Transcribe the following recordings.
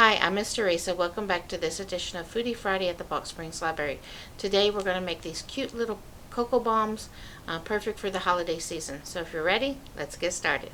Hi, I'm Miss Teresa. Welcome back to this edition of Foodie Friday at the Balch Springs Library. Today we're going to make these cute little cocoa bombs, perfect for the holiday season. So if you're ready, let's get started.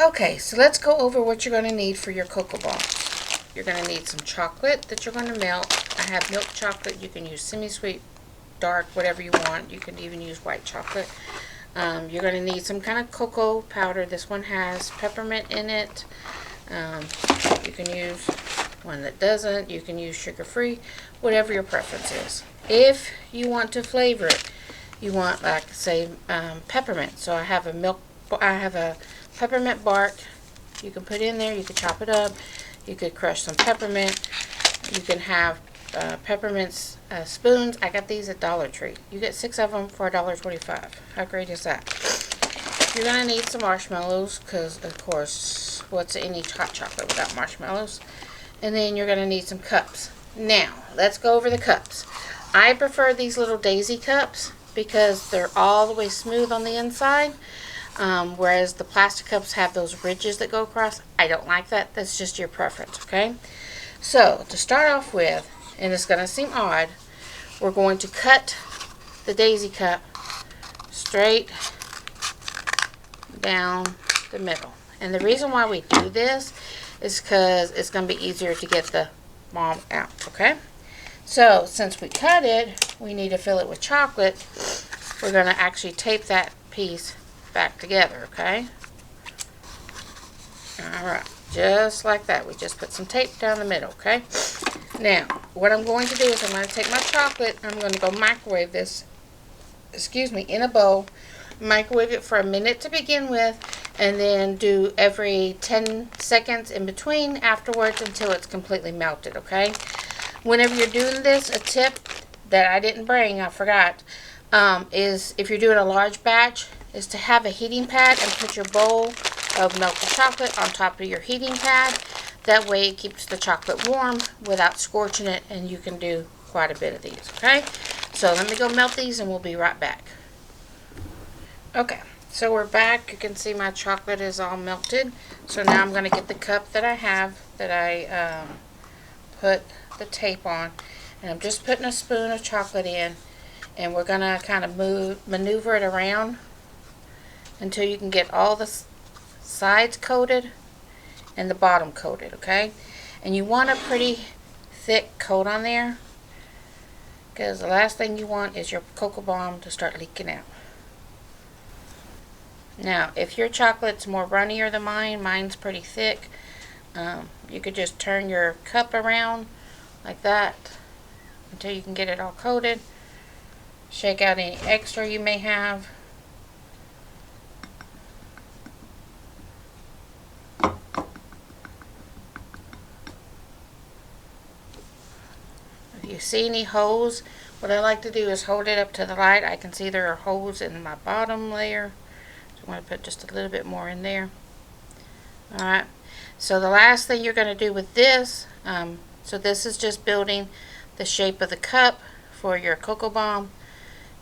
Okay, so let's go over what you're going to need for your cocoa bombs. You're going to need some chocolate that you're going to melt. I have milk chocolate. You can use semi-sweet, dark, whatever you want. You can even use white chocolate. You're going to need some kind of cocoa powder. This one has peppermint in it. You can use one that doesn't. You can use sugar-free, whatever your preference is. If you want to flavor it, you want, like, say, peppermint. So I have a peppermint bark. You can put in there. You can chop it up. You could crush some peppermint. You can have peppermint spoons. I got these at Dollar Tree. You get 6 of them for $1.25. How great is that? You're going to need some marshmallows because, of course, what's any hot chocolate without marshmallows? And then you're going to need some cups. Now, let's go over the cups. I prefer these little daisy cups because they're all the way smooth on the inside, whereas the plastic cups have those ridges that go across. I don't like that. That's just your preference, okay? So, to start off with, and it's going to seem odd, we're going to cut the daisy cup straight down the middle. And the reason why we do this is because it's going to be easier to get the bomb out, okay? So, since we cut it, we need to fill it with chocolate. We're going to actually tape that piece back together, okay? Alright, just like that. We just put some tape down the middle, okay? Now, what I'm going to do is I'm going to take my chocolate, I'm going to go microwave this, in a bowl. Microwave it for a minute to begin with, and then do every 10 seconds in between afterwards until it's completely melted, okay? Whenever you're doing this, a tip that I didn't bring, I forgot, is if you're doing a large batch, is to have a heating pad and put your bowl of melted chocolate on top of your heating pad. That way it keeps the chocolate warm without scorching it, and you can do quite a bit of these, okay? So let me go melt these and we'll be right back. Okay, so we're back. You can see my chocolate is all melted. So now I'm going to get the cup that I have that I put the tape on, and I'm just putting a spoon of chocolate in, and we're going to kind of maneuver it around until you can get all the sides coated and the bottom coated, okay? And you want a pretty thick coat on there because the last thing you want is your cocoa bomb to start leaking out. Now, if your chocolate's more runnier than mine, mine's pretty thick, you could just turn your cup around like that until you can get it all coated. Shake out any extra you may have. If you see any holes, what I like to do is hold it up to the light. I can see there are holes in my bottom layer. I'm going to put just a little bit more in there. Alright, so the last thing you're going to do with this, so this is just building the shape of the cup for your cocoa bomb,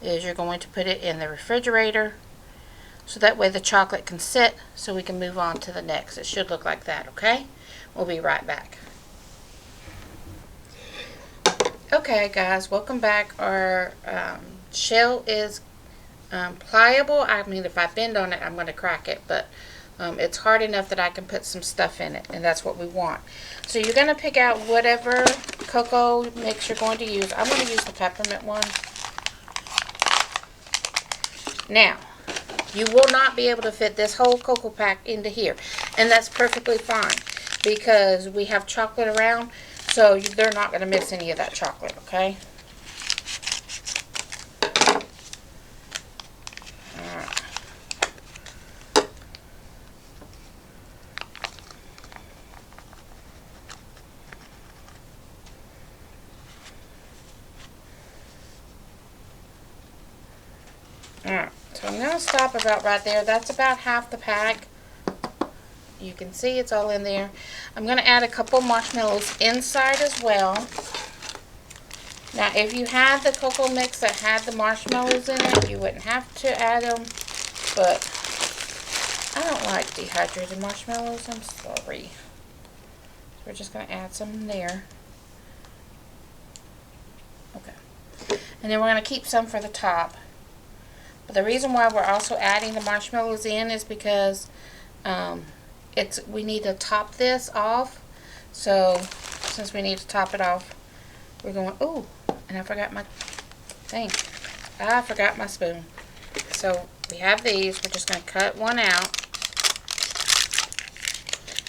is you're going to put it in the refrigerator so that way the chocolate can sit so we can move on to the next. It should look like that, okay? We'll be right back. Okay guys, welcome back. Our shell is pliable. I mean, if I bend on it, I'm going to crack it, but it's hard enough that I can put some stuff in it, and that's what we want. So you're going to pick out whatever cocoa mix you're going to use. I'm going to use the peppermint one. Now, you will not be able to fit this whole cocoa pack into here, and that's perfectly fine because we have chocolate around, so they're not going to miss any of that chocolate, okay? Alright, so I'm going to stop about right there. That's about half the pack. You can see it's all in there. I'm going to add a couple marshmallows inside as well. Now, if you had the cocoa mix that had the marshmallows in it, you wouldn't have to add them. But I don't like dehydrated marshmallows. I'm sorry. We're just going to add some there. Okay. And then we're going to keep some for the top. But the reason why we're also adding the marshmallows in is because we need to top this off. So since we need to top it off, we're going, ooh, and I forgot my thing. I forgot my spoon. So we have these. We're just going to cut one out.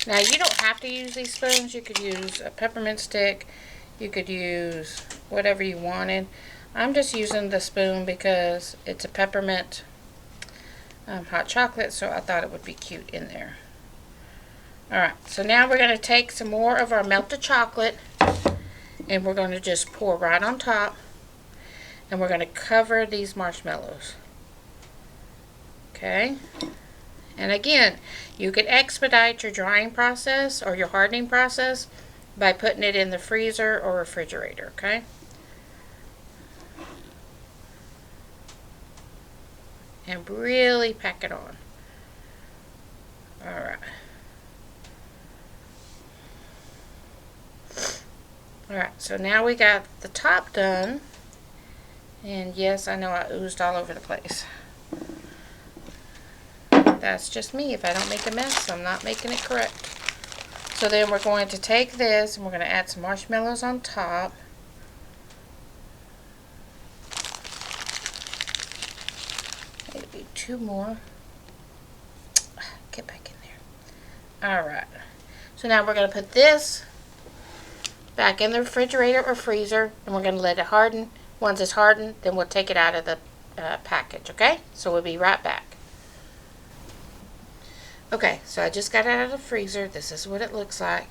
Now you don't have to use these spoons. You could use a peppermint stick. You could use whatever you wanted. I'm just using the spoon because it's a peppermint hot chocolate, so I thought it would be cute in there. Alright, so now we're going to take some more of our melted chocolate and we're going to just pour right on top, and we're going to cover these marshmallows. Okay? And again, you could expedite your drying process or your hardening process by putting it in the freezer or refrigerator, okay? And really pack it on. Alright. Alright, so now we got the top done. And yes, I know I oozed all over the place. That's just me. If I don't make a mess, I'm not making it correct. So then we're going to take this and we're going to add some marshmallows on top. Maybe two more. Get back in there. Alright. So now we're going to put this back in the refrigerator or freezer, and we're going to let it harden. Once it's hardened, then we'll take it out of the package, okay? So we'll be right back. Okay, so I just got it out of the freezer. This is what it looks like.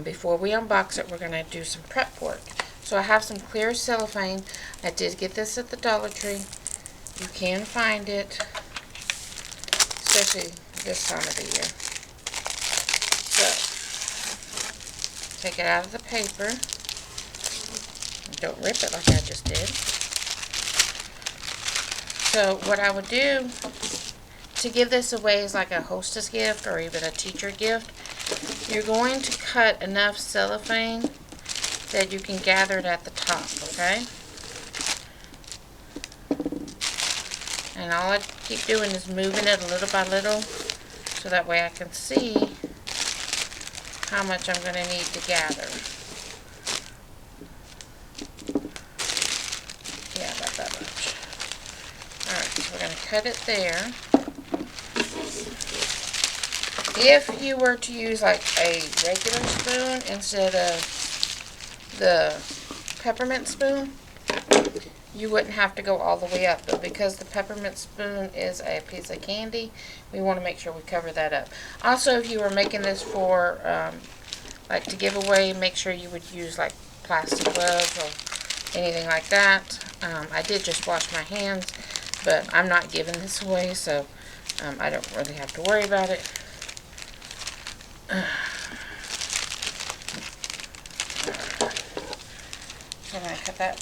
Before we unbox it, we're going to do some prep work. So I have some clear cellophane. I did get this at the Dollar Tree. You can find it, especially this time of the year. So, take it out of the paper. Don't rip it like I just did. So what I would do to give this away as like a hostess gift or even a teacher gift, you're going to cut enough cellophane that you can gather it at the top, okay? And all I keep doing is moving it little by little so that way I can see how much I'm going to need to gather. Yeah, about that much. Alright, so we're going to cut it there. If you were to use like a regular spoon instead of the peppermint spoon, you wouldn't have to go all the way up. But because the peppermint spoon is a piece of candy, we want to make sure we cover that up. Also, if you were making this for like to give away, make sure you would use like plastic gloves or anything like that. I did just wash my hands, but I'm not giving this away, so I don't really have to worry about it. So I'm going to cut that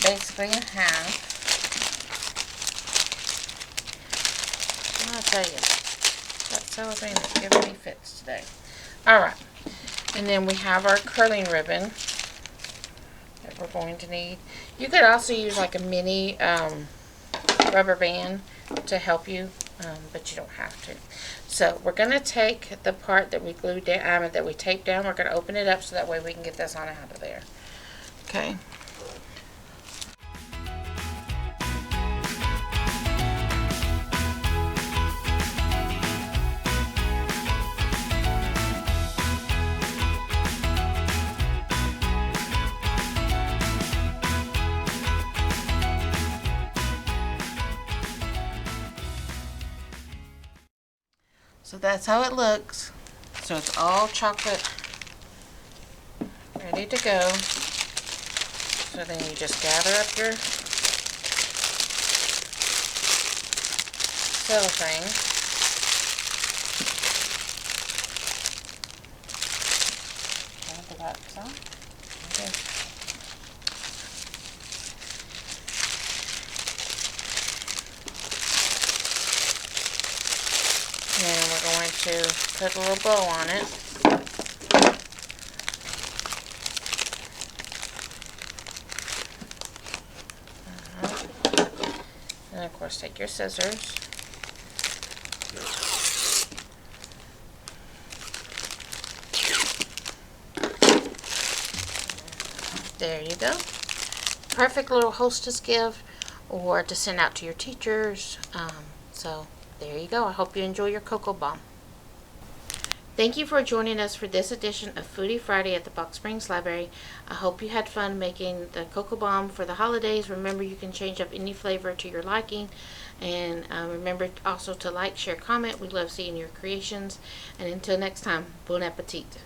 basically in half. I'll tell you, that cellophane is giving me fits today. Alright, and then we have our curling ribbon that we're going to need. You could also use like a mini rubber band to help you, but you don't have to. So we're going to take the part that we glued down, that we taped down, we're going to open it up so that way we can get this on out of there. Okay. So that's how it looks. So it's all chocolate ready to go. So then you just gather up your cellophane. Hold it up some. Okay. And we're going to put a little bow on it. And of course, take your scissors. There you go. Perfect little hostess gift or to send out to your teachers. So there you go. I hope you enjoy your cocoa bomb. Thank you for joining us for this edition of Foodie Friday at the Box Springs Library. I hope you had fun making the cocoa bomb for the holidays. Remember, you can change up any flavor to your liking. And remember also to like, share, comment. We love seeing your creations. And until next time, bon appetit.